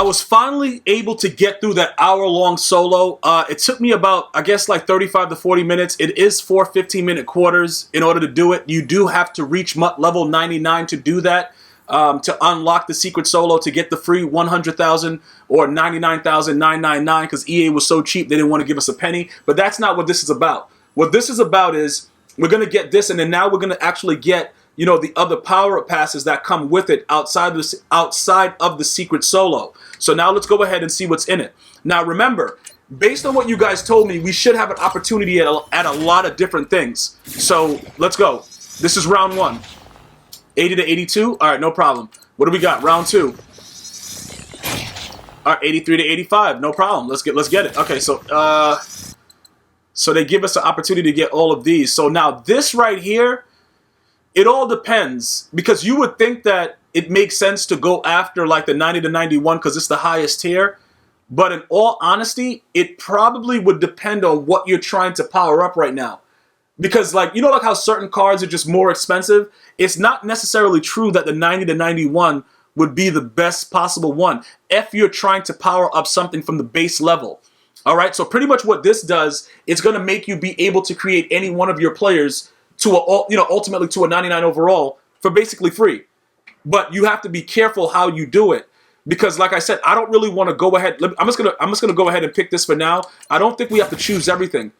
I was finally able to get through that hour-long solo. It took me about, I guess, like 35 to 40 minutes. It is 4 15-minute quarters in order to do it. You do have to reach MUT level 99 to do that, to unlock the secret solo, to get the free 100,000 or 99,999, because EA was so cheap they didn't want to give us a penny. But that's not what this is about. What this is about is we're going to get this, and then now we're going to actually get, you know, the other power-up passes that come with it outside of the secret solo. So now let's go ahead and see what's in it. Now remember, based on what you guys told me, we should have an opportunity at a lot of different things. So let's go. This is round 1. 80 to 82. All right, no problem. What do we got? Round 2. All right, 83 to 85. No problem. Let's get it. Okay, so they give us an opportunity to get all of these. So now this right here, it all depends, because you would think that it makes sense to go after like the 90 to 91 because it's the highest tier. But in all honesty, it probably would depend on what you're trying to power up right now. Because, like, you know, like how certain cards are just more expensive? It's not necessarily true that the 90 to 91 would be the best possible one if you're trying to power up something from the base level. All right, so pretty much what this does, it's going to make you be able to create any one of your players to a, you know, ultimately to a 99 overall for basically free. But you have to be careful how you do it, because, like I said, I don't really want to go ahead. I'm just gonna go ahead and pick this for now. I don't think we have to choose everything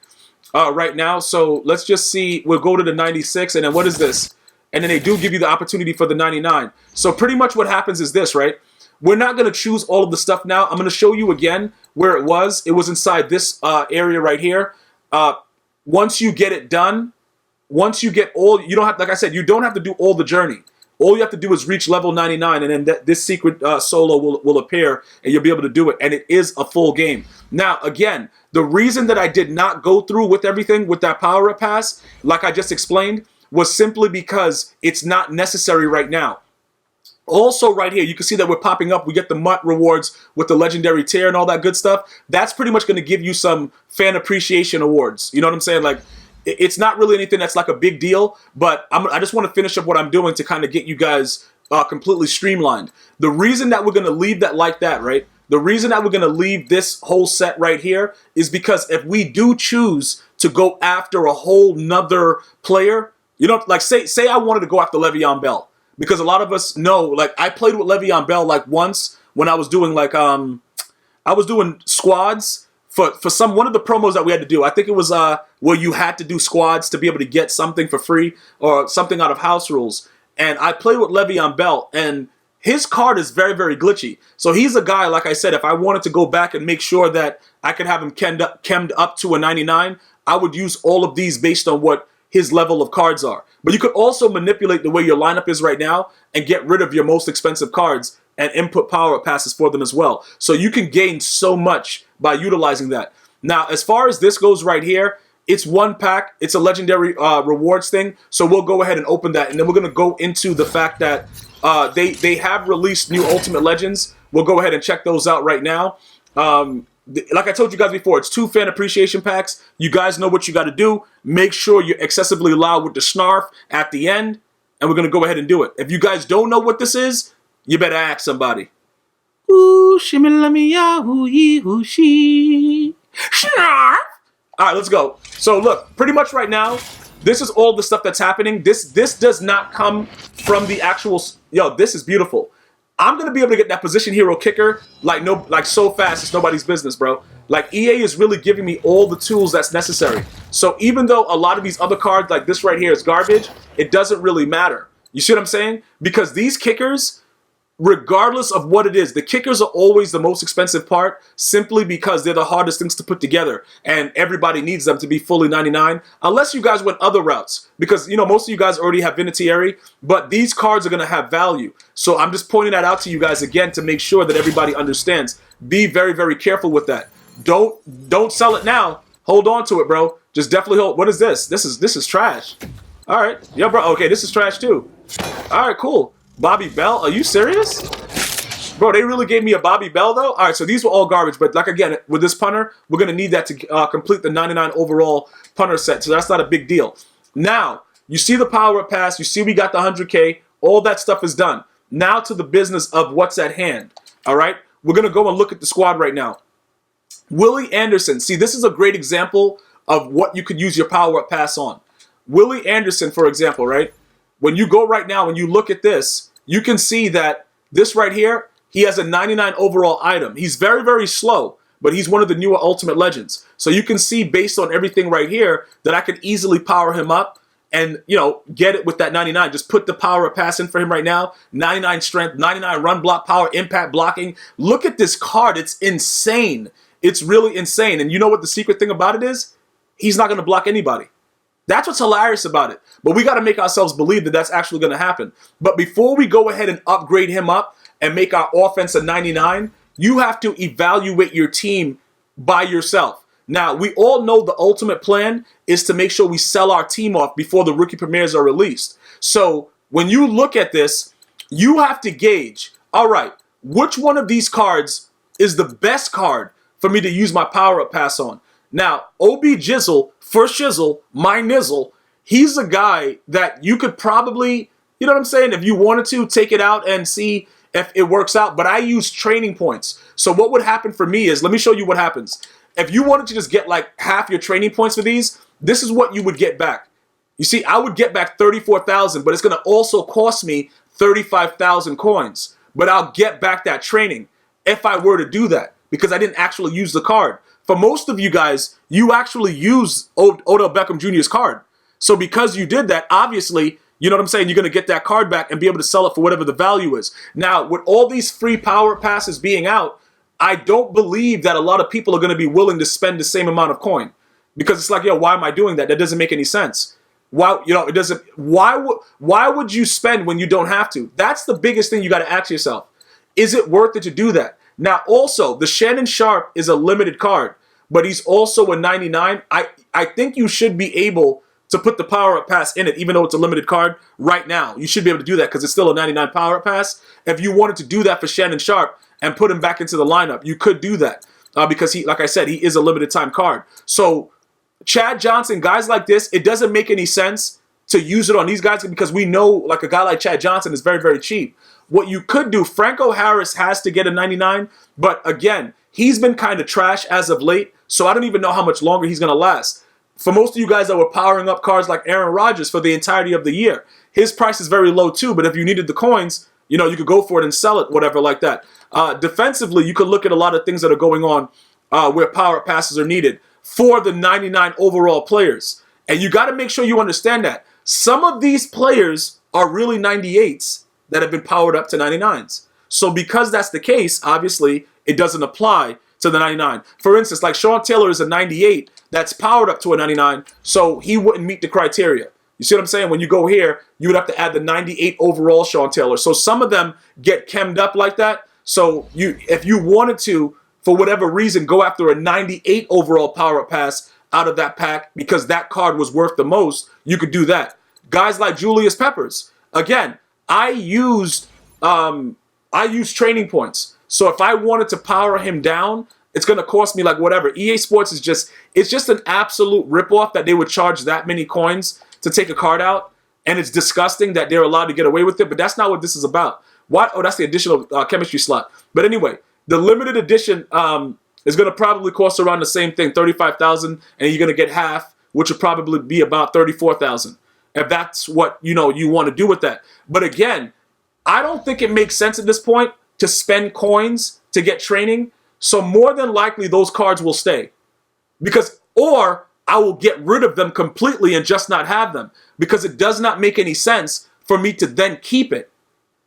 right now. So let's just see. We'll go to the 96, and then what is this? And then they do give you the opportunity for the 99. So pretty much what happens is this, right? We're not going to choose all of the stuff now. I'm going to show you again where it was. It was inside this area right here. Once you get it done, once you get all, you don't have, like I said, you don't have to do all the journey. All you have to do is reach level 99, and then this secret solo will appear, and you'll be able to do it. And it is a full game. Now, again, the reason that I did not go through with everything with that PowerUp Pass, like I just explained, was simply because it's not necessary right now. Also, right here, you can see that we're popping up. We get the MUT rewards with the legendary tier and all that good stuff. That's pretty much going to give you some fan appreciation awards. You know what I'm saying? Like, it's not really anything that's like a big deal, but I just want to finish up what I'm doing to kind of get you guys completely streamlined. The reason that we're going to leave that like that, right? The reason that we're going to leave this whole set right here is because if we do choose to go after a whole nother player, you know, like say I wanted to go after Le'Veon Bell, because a lot of us know, like, I played with Le'Veon Bell like once when I was doing like I was doing squads for one of the promos that we had to do. I think it was where you had to do squads to be able to get something for free or something out of house rules. And I played with Le'Veon Bell, and his card is very, very glitchy. So he's a guy, like I said, if I wanted to go back and make sure that I could have him chemmed up to a 99, I would use all of these based on what his level of cards are. But you could also manipulate the way your lineup is right now and get rid of your most expensive cards and input power-up passes for them as well. So you can gain so much by utilizing that. Now, as far as this goes right here, it's one pack. It's a legendary rewards thing. So we'll go ahead and open that. And then we're going to go into the fact that they have released new Ultimate Legends. We'll go ahead and check those out right now. Like I told you guys before, it's 2 fan appreciation packs. You guys know what you got to do. Make sure you're excessively loud with the snarf at the end, and we're going to go ahead and do it. If you guys don't know what this is, you better ask somebody. Ooh, shimmy lemmy yahoo yee hoo she. Snarf! All right, let's go. So look, pretty much right now, this is all the stuff that's happening. This does not come from the actual. Yo, this is beautiful. I'm gonna be able to get that position hero kicker like so fast it's nobody's business, bro. Like, EA is really giving me all the tools that's necessary. So even though a lot of these other cards like this right here is garbage, it doesn't really matter. You see what I'm saying? Because these kickers, regardless of what it is, the kickers are always the most expensive part, simply because they're the hardest things to put together, and everybody needs them to be fully 99, unless you guys went other routes, because, you know, most of you guys already have Vinatieri, but these cards are going to have value. So I'm just pointing that out to you guys again to make sure that everybody understands. Be very, very careful with that. Don't sell it now. Hold on to it, bro. Just definitely hold. What is this? This is trash. All right. Yeah, bro. Okay, this is trash too. All right, cool. Bobby Bell? Are you serious? Bro, they really gave me a Bobby Bell, though? All right, so these were all garbage. But, like, again, with this punter, we're going to need that to complete the 99 overall punter set. So that's not a big deal. Now, you see the PowerUp Pass. You see we got the 100K. All that stuff is done. Now to the business of what's at hand. All right? we're going to go and look at the squad right now. Willie Anderson. See, this is a great example of what you could use your PowerUp Pass on. Willie Anderson, for example, right? When you go right now and you look at this, you can see that this right here, he has a 99 overall item. He's very, very slow, but he's one of the newer Ultimate Legends. So you can see based on everything right here that I could easily power him up and, you know, get it with that 99. Just put the PowerUp Pass in for him right now. 99 strength, 99 run block power, impact blocking. Look at this card. It's insane. It's really insane. And you know what the secret thing about it is? He's not going to block anybody. That's what's hilarious about it. But we got to make ourselves believe that that's actually going to happen. But before we go ahead and upgrade him up and make our offense a 99, you have to evaluate your team by yourself. Now, we all know the ultimate plan is to make sure we sell our team off before the rookie premieres are released. So when you look at this, you have to gauge, all right, which one of these cards is the best card for me to use my PowerUp Pass on? Now, OB Jizzle, First Shizzle, My Nizzle, he's a guy that you could probably, you know what I'm saying, if you wanted to, take it out and see if it works out. But I use training points. So what would happen for me is, let me show you what happens. If you wanted to just get like half your training points for these, this is what you would get back. You see, I would get back 34,000, but it's going to also cost me 35,000 coins. But I'll get back that training if I were to do that, because I didn't actually use the card. For most of you guys, you actually use Odell Beckham Jr.'s card. So because you did that, obviously, you know what I'm saying, you're going to get that card back and be able to sell it for whatever the value is. Now, with all these free PowerUp Passes being out, I don't believe that a lot of people are going to be willing to spend the same amount of coin. Because it's like, yo, why am I doing that? That doesn't make any sense. Why, you know, it doesn't, why would you spend when you don't have to? That's the biggest thing you got to ask yourself. Is it worth it to do that? Now, also, the Shannon Sharp is a limited card, but he's also a 99. I think you should be able to put the PowerUp Pass in it, even though it's a limited card right now. You should be able to do that because it's still a 99 PowerUp Pass. If you wanted to do that for Shannon Sharp and put him back into the lineup, you could do that because he, like I said, he is a limited time card. So Chad Johnson, guys like this, it doesn't make any sense to use it on these guys because we know like a guy like Chad Johnson is very, very cheap. What you could do, Franco Harris has to get a 99, but again, he's been kind of trash as of late, so I don't even know how much longer he's going to last. For most of you guys that were powering up cards like Aaron Rodgers for the entirety of the year, his price is very low too, but if you needed the coins, you know, you could go for it and sell it, whatever like that. Defensively, you could look at a lot of things that are going on where PowerUp Passes are needed for the 99 overall players. And you got to make sure you understand that. Some of these players are really 98s that have been powered up to 99s. So because that's the case, obviously, it doesn't apply to the 99. For instance, like Sean Taylor is a 98 that's powered up to a 99, so he wouldn't meet the criteria. You see what I'm saying? When you go here, you would have to add the 98 overall Sean Taylor. So some of them get chemmed up like that. So if you wanted to, for whatever reason, go after a 98 overall PowerUp Pass out of that pack because that card was worth the most, you could do that. Guys like Julius Peppers, again, I used training points. So if I wanted to power him down, it's going to cost me like whatever. EA Sports is it's just an absolute ripoff that they would charge that many coins to take a card out. And it's disgusting that they're allowed to get away with it. But that's not what this is about. What? Oh, that's the additional chemistry slot. But anyway, the limited edition is going to probably cost around the same thing, 35,000, and you're going to get half, which would probably be about 34,000. If that's what you want to do with that. But again, I don't think it makes sense at this point to spend coins to get training. So more than likely those cards will stay. Or I will get rid of them completely and just not have them. Because it does not make any sense for me to then keep it.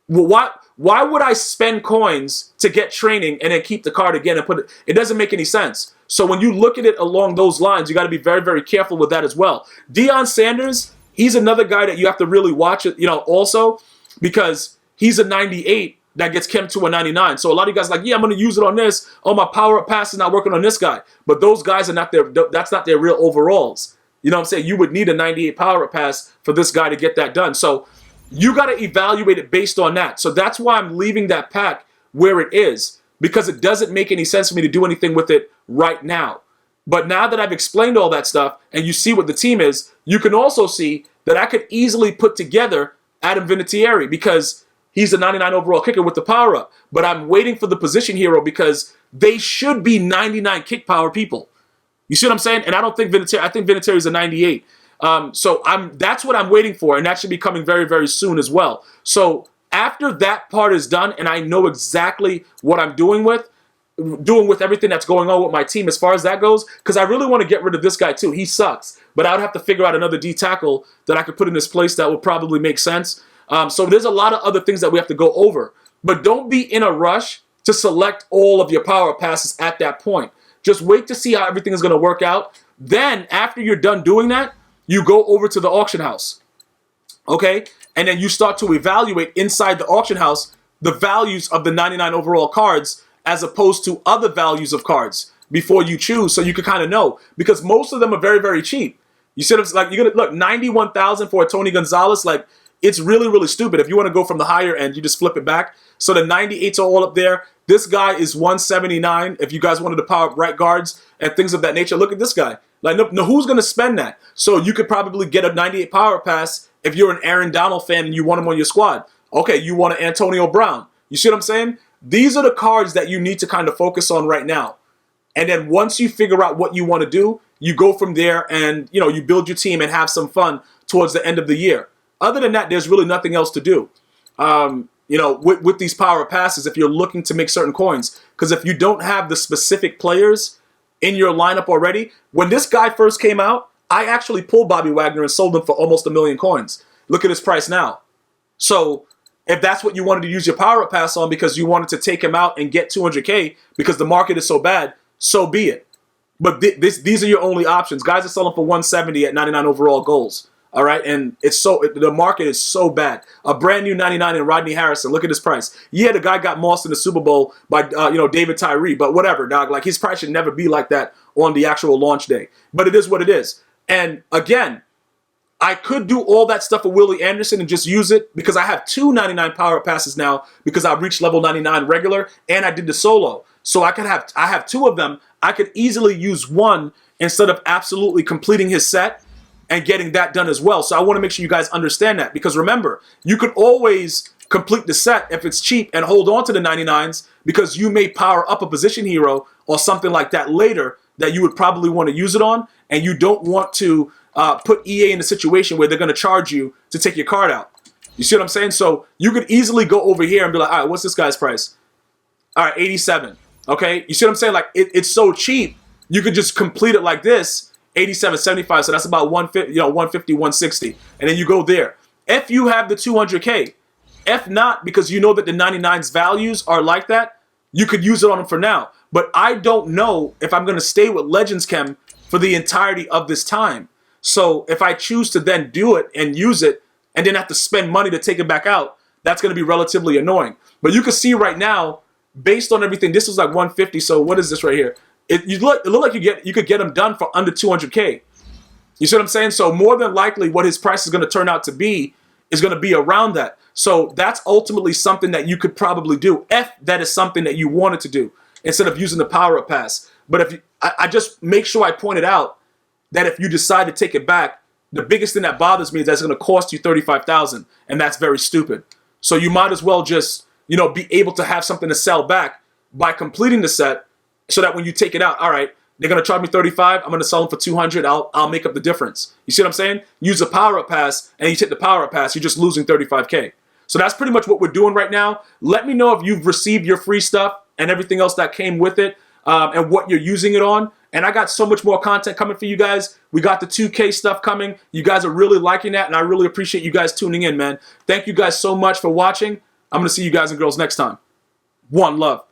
Well, why would I spend coins to get training and then keep the card again and put it? It doesn't make any sense. So when you look at it along those lines, you got to be very, very careful with that as well. Deion Sanders, he's another guy that you have to really watch it, also because he's a 98 that gets chem to a 99. So a lot of you guys are like, yeah, I'm going to use it on this. Oh, my PowerUp Pass is not working on this guy. But those guys are not that's not their real overalls. You know what I'm saying? You would need a 98 PowerUp Pass for this guy to get that done. So you got to evaluate it based on that. So that's why I'm leaving that pack where it is, because it doesn't make any sense for me to do anything with it right now. But now that I've explained all that stuff and you see what the team is, you can also see that I could easily put together Adam Vinatieri because he's a 99 overall kicker with the power up. But I'm waiting for the position hero because they should be 99 kick power people. You see what I'm saying? And I don't think Vinatieri, I think Vinatieri is a 98. So that's what I'm waiting for, and that should be coming very, very soon as well. So after that part is done, and I know exactly what I'm doing with everything that's going on with my team as far as that goes, because I really want to get rid of this guy too. He sucks, but I would have to figure out another D tackle that I could put in his place that would probably make sense. So there's a lot of other things that we have to go over, but don't be in a rush to select all of your power passes at that point. Just wait to see how everything is going to work out. Then after you're done doing that, you go over to the auction house, okay? And then you start to evaluate inside the auction house the values of the 99 overall cards as opposed to other values of cards before you choose, so you can kind of know, because most of them are very, very cheap. You said it's like, you're gonna look 91,000 for a Tony Gonzalez. Like, it's really, really stupid. If you want to go from the higher end, you just flip it back. So the 98s are all up there. This guy is 179. If you guys wanted to power up right guards and things of that nature, look at this guy. Like, no, who's going to spend that? So you could probably get a 98 power pass if you're an Aaron Donald fan and you want him on your squad. Okay, you want an Antonio Brown. You see what I'm saying? These are the cards that you need to kind of focus on right now. And then once you figure out what you want to do, you go from there and, you know, you build your team and have some fun towards the end of the year. Other than that, there's really nothing else to do. You know, with these power passes, if you're looking to make certain coins, because if you don't have the specific players in your lineup already, when this guy first came out, I actually pulled Bobby Wagner and sold him for almost 1 million coins. Look at his price now. So if that's what you wanted to use your power pass on because you wanted to take him out and get 200K because the market is so bad, so be it. But these are your only options. Guys are selling for 170 at 99 overall goals. All right, and the market is so bad. A brand new 99 in Rodney Harrison. Look at his price. Yeah, the guy got mossed in the Super Bowl by David Tyree, but whatever, dog. Like, his price should never be like that on the actual launch day. But it is what it is. And again, I could do all that stuff with Willie Anderson and just use it because I have 2 99 power passes now because I've reached level 99 regular and I did the solo. So I have 2 of them. I could easily use one instead of absolutely completing his set and getting that done as well. So I want to make sure you guys understand that, because remember, you could always complete the set if it's cheap and hold on to the 99s because you may power up a position hero or something like that later that you would probably want to use it on, and you don't want to put EA in a situation where they're going to charge you to take your card out. You see what I'm saying? So you could easily go over here and be like, all right, what's this guy's price? All right, 87. Okay, you see what I'm saying? Like, it's so cheap, you could just complete it like this, 87.75, so that's about 150, 150, 160, and then you go there. If you have the 200K, if not, because you know that the 99's values are like that, you could use it on them for now. But I don't know if I'm going to stay with Legends Chem for the entirety of this time. So if I choose to then do it and use it and then have to spend money to take it back out, that's going to be relatively annoying. But you can see right now, based on everything, this is like 150. So what is this right here? It look like you could get them done for under 200K. You see what I'm saying? So more than likely what his price is going to turn out to be is going to be around that. So that's ultimately something that you could probably do if that is something that you wanted to do instead of using the PowerUp Pass. But if I just make sure I pointed out that if you decide to take it back, the biggest thing that bothers me is that it's going to cost you $35,000, and that's very stupid. So you might as well just, be able to have something to sell back by completing the set, so that when you take it out, all right, they're going to charge me 35, I'm going to sell them for 200, I'll make up the difference. You see what I'm saying? Use a PowerUp Pass, and you take the PowerUp Pass, you're just losing 35K. So that's pretty much what we're doing right now. Let me know if you've received your free stuff and everything else that came with it, and what you're using it on. And I got so much more content coming for you guys. We got the 2K stuff coming. You guys are really liking that, and I really appreciate you guys tuning in, man. Thank you guys so much for watching. I'm going to see you guys and girls next time. One love.